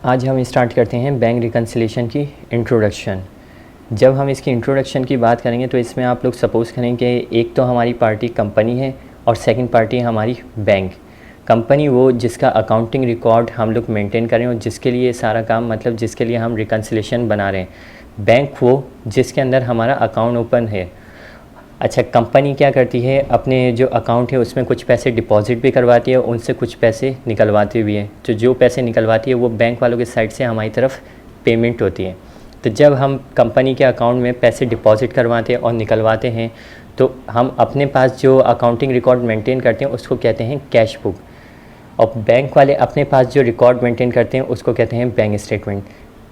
आज हम स्टार्ट करते हैं बैंक रिकन्सिलिएशन की इंट्रोडक्शन। जब हम इसकी इंट्रोडक्शन की बात करेंगे तो इसमें आप लोग सपोज़ करें कि एक तो हमारी पार्टी कंपनी है और सेकंड पार्टी है हमारी बैंक। कंपनी वो जिसका अकाउंटिंग रिकॉर्ड हम लोग मेंटेन करें और जिसके लिए सारा काम मतलब जिसके लिए हम रिकन्सिलिएशन बना रहे हैं। बैंक वो जिसके अंदर हमारा अकाउंट ओपन है। अच्छा, कंपनी क्या करती है, अपने जो अकाउंट है उसमें कुछ पैसे डिपॉज़िट भी करवाती है, उनसे कुछ पैसे निकलवाती भी है। तो जो पैसे निकलवाती है वो बैंक वालों के साइड से हमारी तरफ पेमेंट होती है। तो जब हम कंपनी के अकाउंट में पैसे डिपॉज़िट करवाते हैं और निकलवाते हैं तो हम अपने पास जो अकाउंटिंग रिकॉर्ड मेंटेन करते हैं उसको कहते हैं कैश बुक, और बैंक वाले अपने पास जो रिकॉर्ड मेंटेन करते हैं उसको कहते हैं बैंक स्टेटमेंट।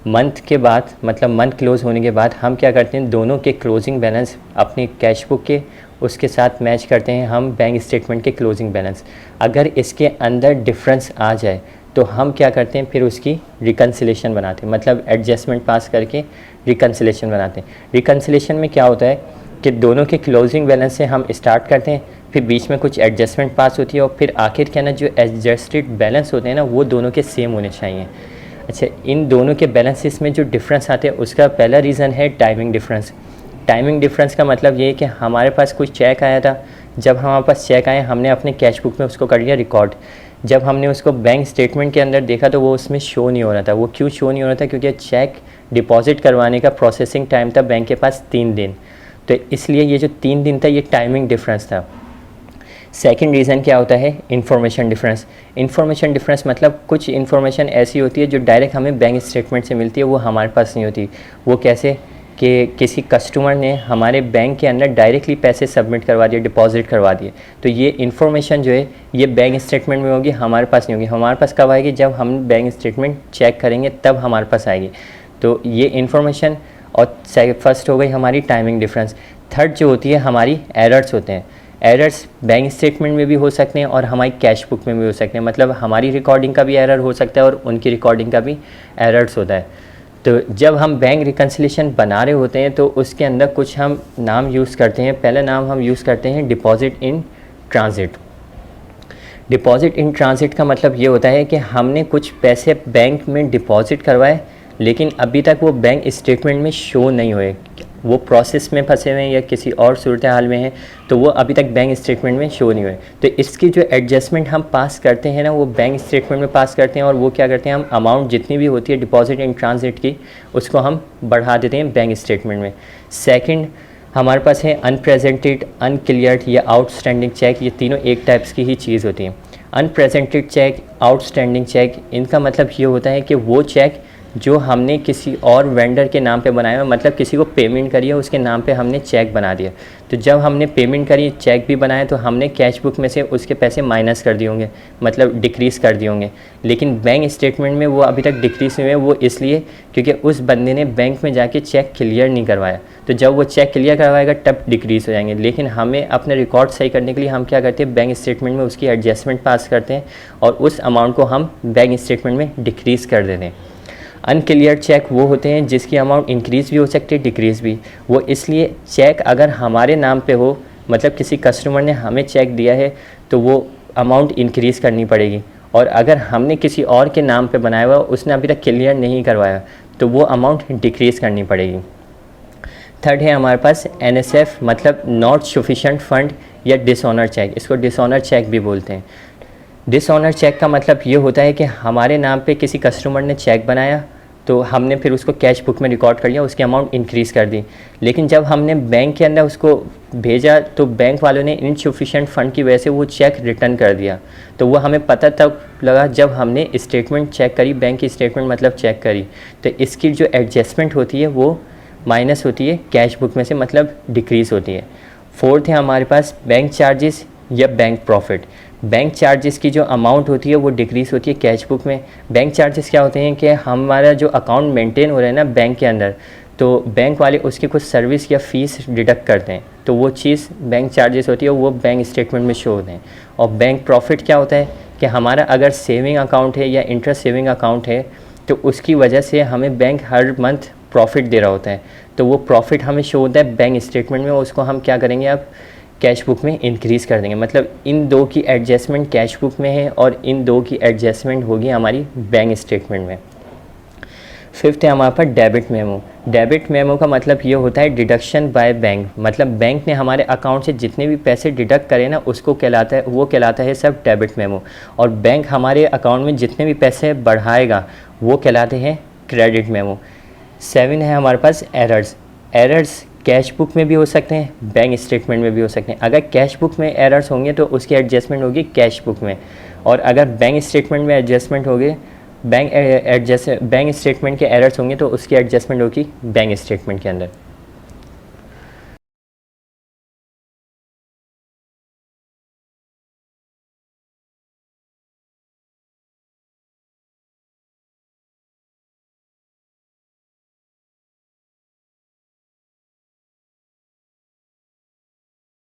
मंथ के बाद मतलब मंथ क्लोज़ होने के बाद हम क्या करते हैं, दोनों के क्लोजिंग बैलेंस अपनी कैश बुक के उसके साथ मैच करते हैं हम बैंक स्टेटमेंट के क्लोजिंग बैलेंस। अगर इसके अंदर डिफरेंस आ जाए तो हम क्या करते हैं, फिर उसकी रिकन्सिलेशन बनाते हैं, मतलब एडजस्टमेंट पास करके रिकन्सिलेशन बनाते हैं। रिकन्सिलेशन में क्या होता है कि दोनों के क्लोजिंग बैलेंस से हम स्टार्ट करते हैं, फिर बीच में कुछ एडजस्टमेंट पास होती है और फिर आखिर के ना जो एडजस्टेड बैलेंस होते हैं ना वो दोनों के सेम होने चाहिए। अच्छा, इन दोनों के बैलेंसेस में जो डिफरेंस आते हैं उसका पहला रीज़न है टाइमिंग डिफरेंस। टाइमिंग डिफरेंस का मतलब ये है कि हमारे पास कुछ चेक आया था, जब हमारे पास चेक आया हमने अपने कैश बुक में उसको कर लिया रिकॉर्ड। जब हमने उसको बैंक स्टेटमेंट के अंदर देखा तो वो उसमें शो नहीं हो रहा था। वो क्यों शो नहीं हो रहा था? क्योंकि चेक डिपॉजिट करवाने का प्रोसेसिंग टाइम था बैंक के पास 3 दिन, तो इसलिए ये जो 3 दिन था ये टाइमिंग डिफरेंस था। सेकंड रीज़न क्या होता है? Information difference. इंफॉर्मेशन डिफरेंस मतलब कुछ इन्फॉर्मेशन ऐसी होती है जो डायरेक्ट हमें बैंक स्टेटमेंट से मिलती है, वो हमारे पास नहीं होती। वो कैसे कि किसी कस्टमर ने हमारे बैंक के अंदर डायरेक्टली पैसे सबमिट करवा दिए, डिपॉजिट करवा दिए, तो ये इन्फॉर्मेशन जो है ये बैंक स्टेटमेंट में होगी, हमारे पास नहीं होगी। हमारे पास कब आएगी? जब हम बैंक स्टेटमेंट चेक करेंगे तब हमारे पास आएगी। तो ये इन्फॉर्मेशन, और फर्स्ट हो गई हमारी टाइमिंग डिफरेंस। थर्ड जो होती है हमारी एरर्स होते हैं। एरर्स बैंक स्टेटमेंट में भी हो सकते हैं और हमारी कैश बुक में भी हो सकते हैं, मतलब हमारी रिकॉर्डिंग का भी एरर हो सकता है और उनकी रिकॉर्डिंग का भी एरर्स होता है। तो जब हम बैंक रिकन्सिलिएशन बना रहे होते हैं तो उसके अंदर कुछ हम नाम यूज़ करते हैं। पहला नाम हम यूज़ करते हैं deposit in transit. Deposit in transit का मतलब ये होता है कि हमने कुछ पैसे बैंक में डिपॉजिट करवाए लेकिन अभी तक वो बैंक स्टेटमेंट में शो नहीं हुए, वो प्रोसेस में फंसे हुए हैं या किसी और सूरत हाल में हैं, तो वो अभी तक बैंक स्टेटमेंट में शो नहीं हुए। तो इसकी जो एडजस्टमेंट हम पास करते हैं ना वो बैंक स्टेटमेंट में पास करते हैं, और वो क्या करते हैं, हम अमाउंट जितनी भी होती है डिपॉजिट इन ट्रांजिट की उसको हम बढ़ा देते हैं बैंक स्टेटमेंट में। सेकेंड हमारे पास है अनप्रेजेंटेड, अनक्लियर्ड या आउटस्टैंडिंग चेक। ये तीनों एक टाइप्स की ही चीज़ होती है। अनप्रेजेंटेड चेक, आउटस्टैंडिंग चेक, इनका मतलब ये होता है कि वो चेक जो हमने किसी और वेंडर के नाम पे बनाया, मतलब किसी को पेमेंट करी है उसके नाम पे हमने चेक बना दिया। तो जब हमने पेमेंट करी, चेक भी बनाया, तो हमने कैश बुक में से उसके पैसे माइनस कर दिए होंगे, मतलब डिक्रीज़ कर दिए होंगे। लेकिन बैंक स्टेटमेंट में वो अभी तक डिक्रीज़ हुए हैं, वो इसलिए क्योंकि उस बंदे ने बैंक में जाके चेक क्लियर नहीं करवाया। तो जब वो चेक क्लियर करवाएगा तब डिक्रीज़ हो जाएंगे। लेकिन हमें अपने रिकॉर्ड सही करने के लिए हम क्या करते हैं, बैंक स्टेटमेंट में उसकी एडजस्टमेंट पास करते हैं और उस अमाउंट को हम बैंक स्टेटमेंट में डिक्रीज़ कर देते हैं। अनक्लियर चेक वो होते हैं जिसकी अमाउंट इंक्रीज़ भी हो सकती है, डिक्रीज़ भी। वो इसलिए चेक अगर हमारे नाम पे हो, मतलब किसी कस्टमर ने हमें चेक दिया है तो वो अमाउंट इंक्रीज़ करनी पड़ेगी, और अगर हमने किसी और के नाम पे बनाया हुआ उसने अभी तक क्लियर नहीं करवाया तो वो अमाउंट डिक्रीज़ करनी पड़ेगी। थर्ड है हमारे पास NSF, मतलब नॉट सफिशिएंट फंड या डिसऑनर चेक। इसको डिसऑनर चेक भी बोलते हैं। डिसऑनर चेक का मतलब ये होता है कि हमारे नाम पे किसी कस्टमर ने चेक बनाया तो हमने फिर उसको कैश बुक में रिकॉर्ड कर लिया, उसकी अमाउंट इंक्रीज़ कर दी, लेकिन जब हमने बैंक के अंदर उसको भेजा तो बैंक वालों ने इनसफिशिएंट फ़ंड की वजह से वो चेक रिटर्न कर दिया। तो वो हमें पता तब लगा जब हमने स्टेटमेंट चेक करी, बैंक की स्टेटमेंट मतलब चेक करी, तो इसकी जो एडजस्टमेंट होती है वो माइनस होती है कैश बुक में से, मतलब डिक्रीज़ होती है। फोर्थ है हमारे पास बैंक चार्जेस या बैंक प्रॉफिट। बैंक चार्जेस की जो अमाउंट होती है वो डिक्रीज़ होती है कैश बुक में। बैंक चार्जेस क्या होते हैं कि हमारा जो अकाउंट मेंटेन हो रहा है ना बैंक के अंदर, तो बैंक वाले उसकी कुछ सर्विस या फ़ीस डिडक्ट करते हैं, तो वो चीज़ बैंक चार्जेस होती है, वो बैंक स्टेटमेंट में शो होते हैं। और बैंक प्रॉफिट क्या होता है कि हमारा अगर सेविंग अकाउंट है या इंटरेस्ट सेविंग अकाउंट है तो उसकी वजह से हमें बैंक हर मंथ प्रॉफिट दे रहा होता है, तो वो प्रॉफिट हमें शो होता है बैंक स्टेटमेंट में, उसको हम क्या करेंगे अब कैश बुक में इंक्रीज़ कर देंगे। मतलब इन दो की एडजस्टमेंट कैश बुक में है और इन दो की एडजस्टमेंट होगी हमारी बैंक स्टेटमेंट में। फिफ्थ है हमारे पास डेबिट मेमो। डेबिट मेमो का मतलब ये होता है डिडक्शन बाय बैंक, मतलब बैंक ने हमारे अकाउंट से जितने भी पैसे डिडक्ट करे ना उसको कहलाता है, वो कहलाता है सब डेबिट मेमो। और बैंक हमारे अकाउंट में जितने भी पैसे बढ़ाएगा वो कहलाते हैं क्रेडिट मेमो। 7 है हमारे पास एरर्स। एरर्स कैश बुक में भी हो सकते हैं, बैंक स्टेटमेंट में भी हो सकते हैं। अगर कैश बुक में एरर्स होंगे तो उसकी एडजस्टमेंट होगी कैश बुक में, और अगर बैंक स्टेटमेंट में एडजस्टमेंट होगी, बैंक स्टेटमेंट के एरर्स होंगे तो उसकी एडजस्टमेंट होगी बैंक स्टेटमेंट के अंदर।